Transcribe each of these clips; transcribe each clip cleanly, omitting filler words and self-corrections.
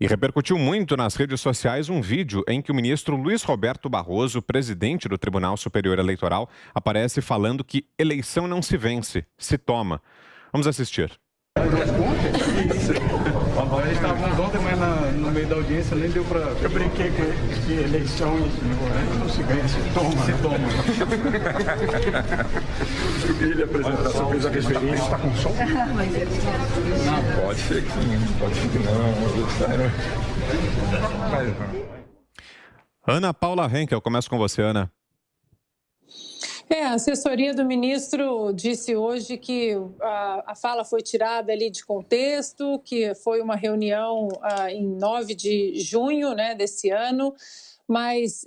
E repercutiu muito nas redes sociais um vídeo em que o ministro Luiz Roberto Barroso, presidente do Tribunal Superior Eleitoral, aparece falando que eleição não se vence, se toma. Vamos assistir. Isso. Nós estávamos ontem, mas no meio da audiência nem deu para... Eu brinquei com ele que eleições não se vence, se toma. Se toma. Eu queria lhe apresentar, você fez a referência, está com som? Não, pode ser que sim, pode ser que não. Ana Paula Henkel, começo com você, Ana. A assessoria do ministro disse hoje que a fala foi tirada ali de contexto, que foi uma reunião em 9 de junho, né, desse ano, mas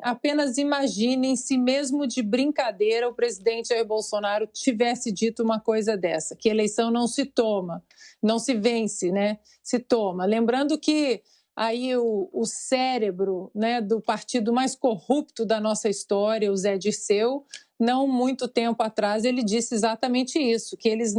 apenas imaginem se mesmo de brincadeira o presidente Jair Bolsonaro tivesse dito uma coisa dessa, que eleição não se toma, não se vence, né, se toma. Lembrando que aí o cérebro, né, do partido mais corrupto da nossa história, o Zé Dirceu, não muito tempo atrás ele disse exatamente isso, que eles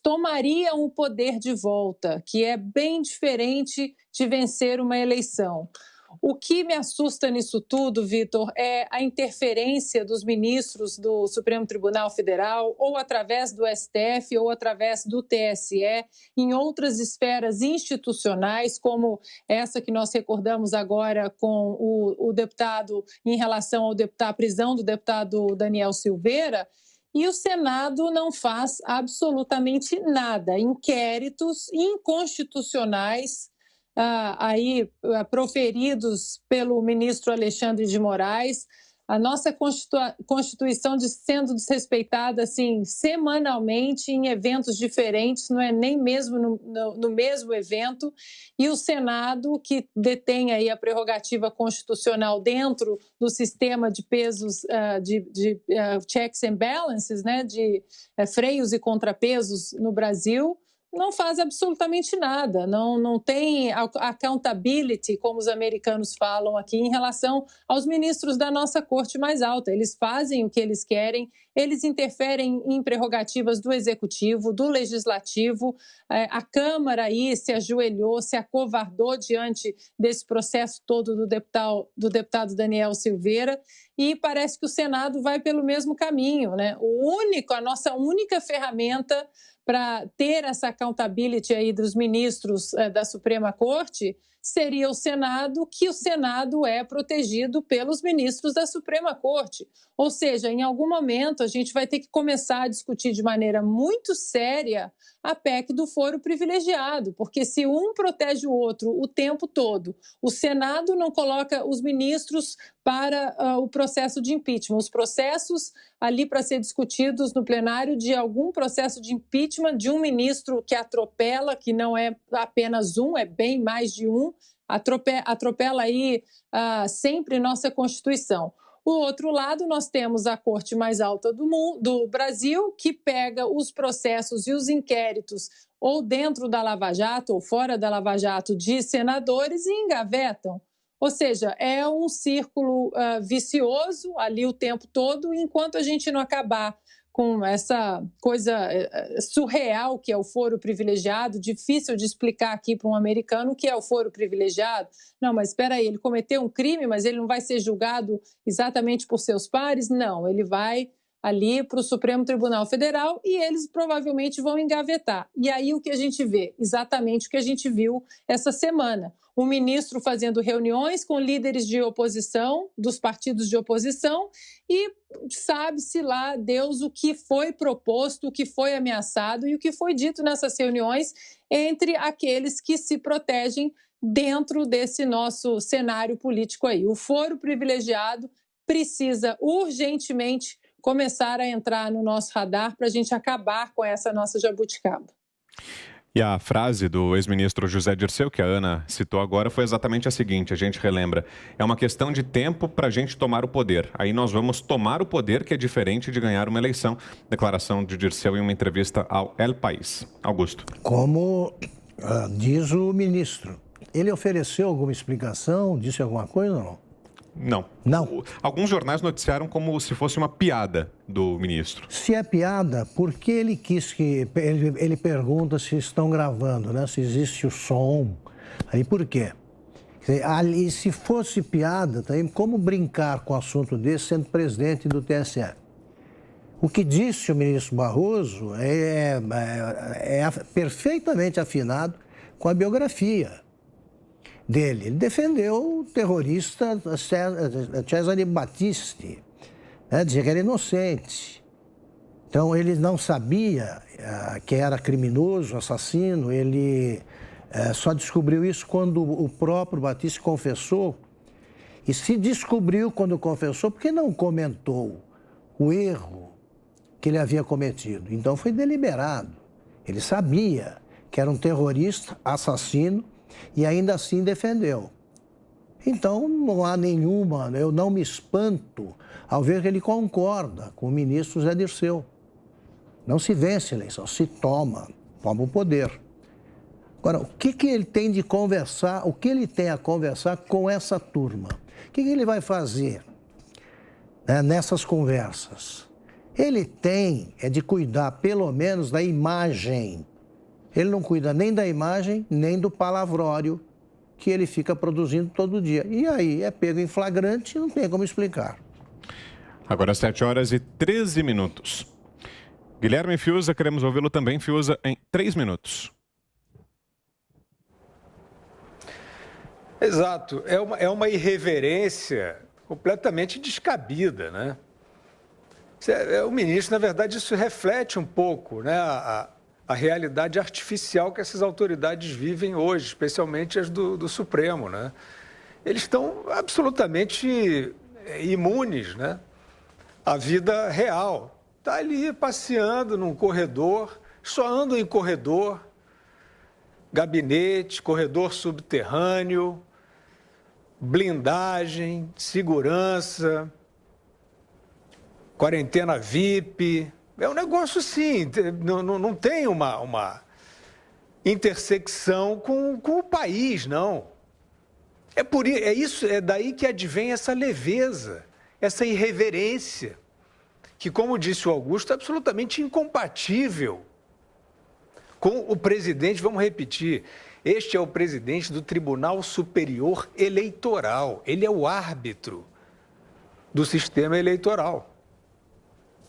tomariam o poder de volta, que é bem diferente de vencer uma eleição. O que me assusta nisso tudo, Vitor, é a interferência dos ministros do Supremo Tribunal Federal, ou através do STF, ou através do TSE, em outras esferas institucionais, como essa que nós recordamos agora com o deputado, em relação à prisão do deputado Daniel Silveira. E o Senado não faz absolutamente nada. Inquéritos inconstitucionais proferidos pelo ministro Alexandre de Moraes, a nossa Constituição sendo desrespeitada assim, semanalmente em eventos diferentes, não é nem mesmo no mesmo evento, e o Senado, que detém aí a prerrogativa constitucional dentro do sistema de pesos, de checks and balances, né, de freios e contrapesos no Brasil, não faz absolutamente nada, não tem accountability, como os americanos falam aqui, em relação aos ministros da nossa corte mais alta. Eles fazem o que eles querem, eles interferem em prerrogativas do executivo, do legislativo. A Câmara aí se ajoelhou, se acovardou diante desse processo todo do deputado Daniel Silveira, e parece que o Senado vai pelo mesmo caminho, né? A nossa única ferramenta para ter essa accountability aí dos ministros da Suprema Corte seria o Senado, que o Senado é protegido pelos ministros da Suprema Corte. Ou seja, em algum momento a gente vai ter que começar a discutir de maneira muito séria a PEC do foro privilegiado, porque se um protege o outro o tempo todo, o Senado não coloca os ministros para o processo de impeachment. Os processos ali para ser discutidos no plenário de algum processo de impeachment de um ministro que atropela, que não é apenas um, é bem mais de um, atropela aí sempre nossa Constituição. O outro lado, nós temos a Corte mais alta do Brasil, que pega os processos e os inquéritos ou dentro da Lava Jato ou fora da Lava Jato de senadores e engavetam. Ou seja, é um círculo vicioso ali o tempo todo, enquanto a gente não acabar com essa coisa surreal que é o foro privilegiado, difícil de explicar aqui para um americano o que é o foro privilegiado. Não, mas espera aí, ele cometeu um crime, mas ele não vai ser julgado exatamente por seus pares? Não, ele vai ali para o Supremo Tribunal Federal e eles provavelmente vão engavetar. E aí o que a gente vê? Exatamente o que a gente viu essa semana. O ministro fazendo reuniões com líderes de oposição, dos partidos de oposição, e sabe-se lá, Deus, o que foi proposto, o que foi ameaçado e o que foi dito nessas reuniões entre aqueles que se protegem dentro desse nosso cenário político aí. O foro privilegiado precisa urgentemente começar a entrar no nosso radar para a gente acabar com essa nossa jabuticaba. E a frase do ex-ministro José Dirceu, que a Ana citou agora, foi exatamente a seguinte, a gente relembra. É uma questão de tempo para a gente tomar o poder. Aí nós vamos tomar o poder, que é diferente de ganhar uma eleição. Declaração de Dirceu em uma entrevista ao El País. Augusto. Como diz o ministro, ele ofereceu alguma explicação, disse alguma coisa ou não? Não. Não. Alguns jornais noticiaram como se fosse uma piada do ministro. Se é piada, por que ele quis que... Ele pergunta se estão gravando, né? Se existe o som. Aí por quê? E se fosse piada, também, como brincar com um assunto desse sendo presidente do TSE? O que disse o ministro Barroso é perfeitamente afinado com a biografia dele. Ele defendeu o terrorista Cesare Battisti, né? Dizia que era inocente. Então, ele não sabia que era criminoso, assassino, ele só descobriu isso quando o próprio Battisti confessou. E se descobriu quando confessou, porque não comentou o erro que ele havia cometido. Então, foi deliberado. Ele sabia que era um terrorista, assassino, e ainda assim defendeu. Então, não há nenhuma, eu não me espanto ao ver que ele concorda com o ministro Zé Dirceu. Não se vence a eleição, se toma o poder. Agora, o que ele tem de conversar, o que ele tem a conversar com essa turma? O que ele vai fazer, né, nessas conversas? Ele tem de cuidar, pelo menos, da imagem. Ele não cuida nem da imagem, nem do palavrório que ele fica produzindo todo dia. E aí é pego em flagrante e não tem como explicar. Agora 7h13. Guilherme Fiuza, queremos ouvi-lo também, Fiuza, em 3 minutos. Exato. É uma irreverência completamente descabida, né? O ministro, na verdade, isso reflete um pouco, né, a realidade artificial que essas autoridades vivem hoje, especialmente as do Supremo, né? Eles estão absolutamente imunes, né, à vida real. Está ali passeando num corredor, só andam em corredor, gabinete, corredor subterrâneo, blindagem, segurança, quarentena VIP. É um negócio assim, não tem uma intersecção com o país, não. É daí que advém essa leveza, essa irreverência, que, como disse o Augusto, é absolutamente incompatível com o presidente. Vamos repetir, este é o presidente do Tribunal Superior Eleitoral, ele é o árbitro do sistema eleitoral,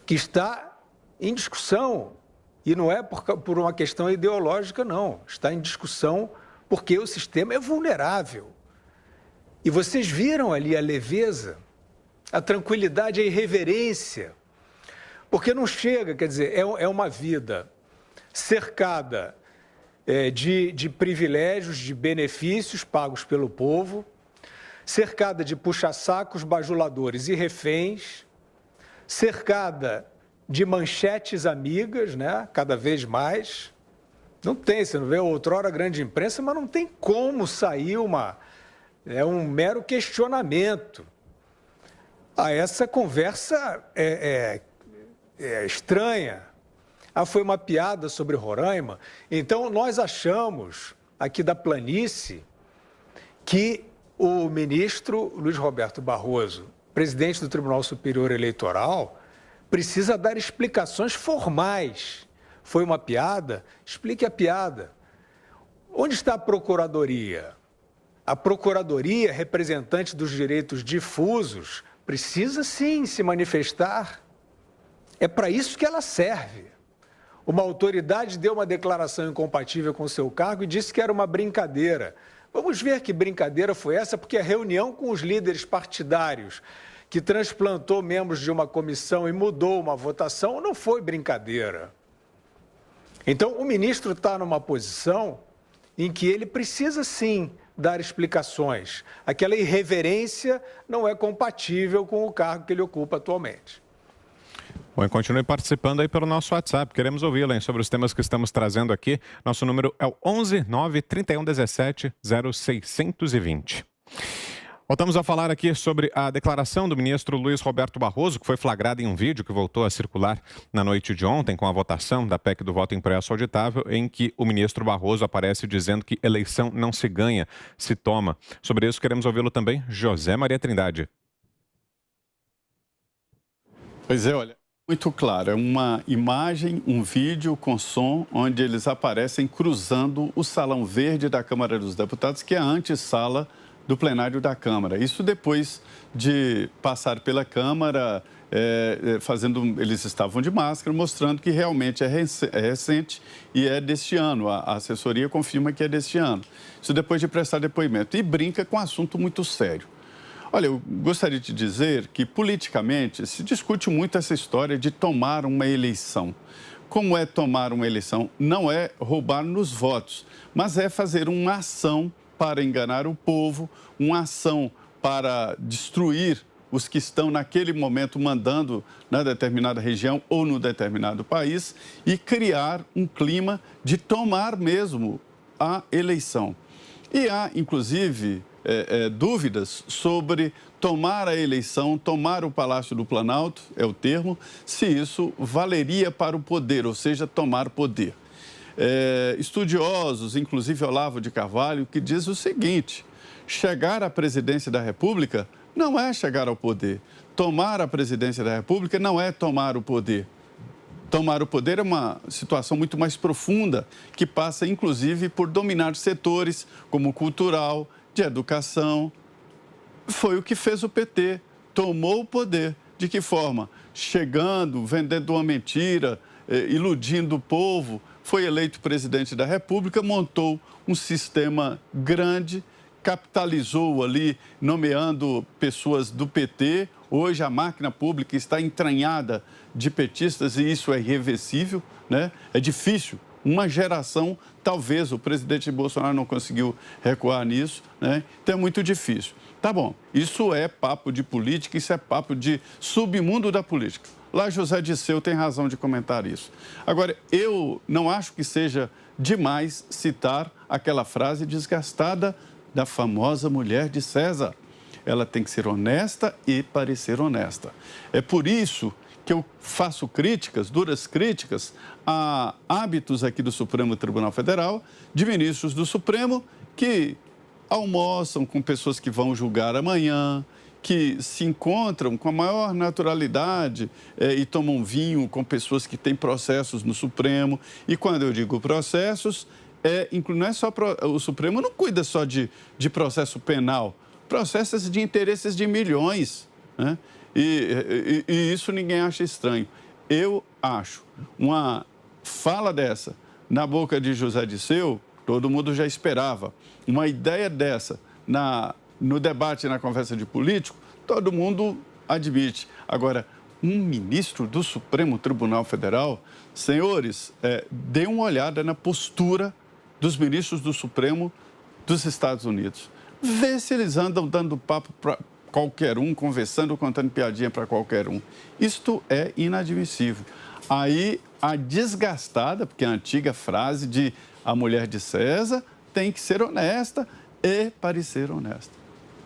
que está em discussão, e não é por uma questão ideológica, não. Está em discussão porque o sistema é vulnerável. E vocês viram ali a leveza, a tranquilidade, a irreverência. Porque não chega, quer dizer, é uma vida cercada de privilégios, de benefícios pagos pelo povo, cercada de puxa-sacos, bajuladores e reféns, cercada de manchetes amigas, né? Cada vez mais. Não tem, você não vê outrora a grande imprensa, mas não tem como sair um mero questionamento. Essa conversa é estranha. Foi uma piada sobre Roraima. Então, nós achamos, aqui da planície, que o ministro Luiz Roberto Barroso, presidente do Tribunal Superior Eleitoral, precisa dar explicações formais. Foi uma piada? Explique a piada. Onde está a Procuradoria? A Procuradoria, representante dos direitos difusos, precisa sim se manifestar. É para isso que ela serve. Uma autoridade deu uma declaração incompatível com o seu cargo e disse que era uma brincadeira. Vamos ver que brincadeira foi essa, porque a reunião com os líderes partidários que transplantou membros de uma comissão e mudou uma votação, não foi brincadeira. Então, o ministro está numa posição em que ele precisa, sim, dar explicações. Aquela irreverência não é compatível com o cargo que ele ocupa atualmente. Bom, e continue participando aí pelo nosso WhatsApp. Queremos ouvi-la sobre os temas que estamos trazendo aqui. Nosso número é o 11 9 31 17 0620. Voltamos a falar aqui sobre a declaração do ministro Luiz Roberto Barroso, que foi flagrada em um vídeo que voltou a circular na noite de ontem com a votação da PEC do voto impresso auditável, em que o ministro Barroso aparece dizendo que eleição não se ganha, se toma. Sobre isso queremos ouvi-lo também, José Maria Trindade. Pois é, olha, muito claro, é uma imagem, um vídeo com som, onde eles aparecem cruzando o Salão Verde da Câmara dos Deputados, que é a antessala do plenário da Câmara. Isso depois de passar pela Câmara, eles estavam de máscara, mostrando que realmente é recente e é deste ano. A assessoria confirma que é deste ano. Isso depois de prestar depoimento. E brinca com um assunto muito sério. Olha, eu gostaria de dizer que, politicamente, se discute muito essa história de tomar uma eleição. Como é tomar uma eleição? Não é roubar nos votos, mas é fazer uma ação para enganar o povo, uma ação para destruir os que estão naquele momento mandando na determinada região ou no determinado país e criar um clima de tomar mesmo a eleição. E há, inclusive, dúvidas sobre tomar a eleição, tomar o Palácio do Planalto, é o termo, se isso valeria para o poder, ou seja, tomar poder. Estudiosos, inclusive Olavo de Carvalho, que diz o seguinte: chegar à presidência da República não é chegar ao poder. Tomar a presidência da República não é tomar o poder. Tomar o poder é uma situação muito mais profunda, que passa, inclusive, por dominar setores como cultural, de educação. Foi o que fez o PT. Tomou o poder. De que forma? Chegando, vendendo uma mentira, iludindo o povo. Foi eleito presidente da República, montou um sistema grande, capitalizou ali, nomeando pessoas do PT. Hoje a máquina pública está entranhada de petistas e isso é irreversível, né? É difícil. Uma geração, talvez o presidente Bolsonaro não conseguiu recuar nisso, né? Então é muito difícil. Tá bom, isso é papo de política, isso é papo de submundo da política. Lá José Dirceu tem razão de comentar isso. Agora, eu não acho que seja demais citar aquela frase desgastada da famosa mulher de César. Ela tem que ser honesta e parecer honesta. É por isso que eu faço críticas, duras críticas, a hábitos aqui do Supremo Tribunal Federal, de ministros do Supremo que almoçam com pessoas que vão julgar amanhã, que se encontram com a maior naturalidade e tomam vinho com pessoas que têm processos no Supremo. E quando eu digo processos, não é só o Supremo não cuida só de processo penal, processos de interesses de milhões, né? E isso ninguém acha estranho. Eu acho uma fala dessa na boca de José Dirceu, todo mundo já esperava. Uma ideia dessa no debate, na conversa de político, todo mundo admite. Agora, um ministro do Supremo Tribunal Federal, senhores, dê uma olhada na postura dos ministros do Supremo dos Estados Unidos. Vê se eles andam dando papo para qualquer um, conversando, contando piadinha para qualquer um. Isto é inadmissível. Aí, a desgastada, porque a antiga frase de a mulher de César tem que ser honesta e parecer honesta.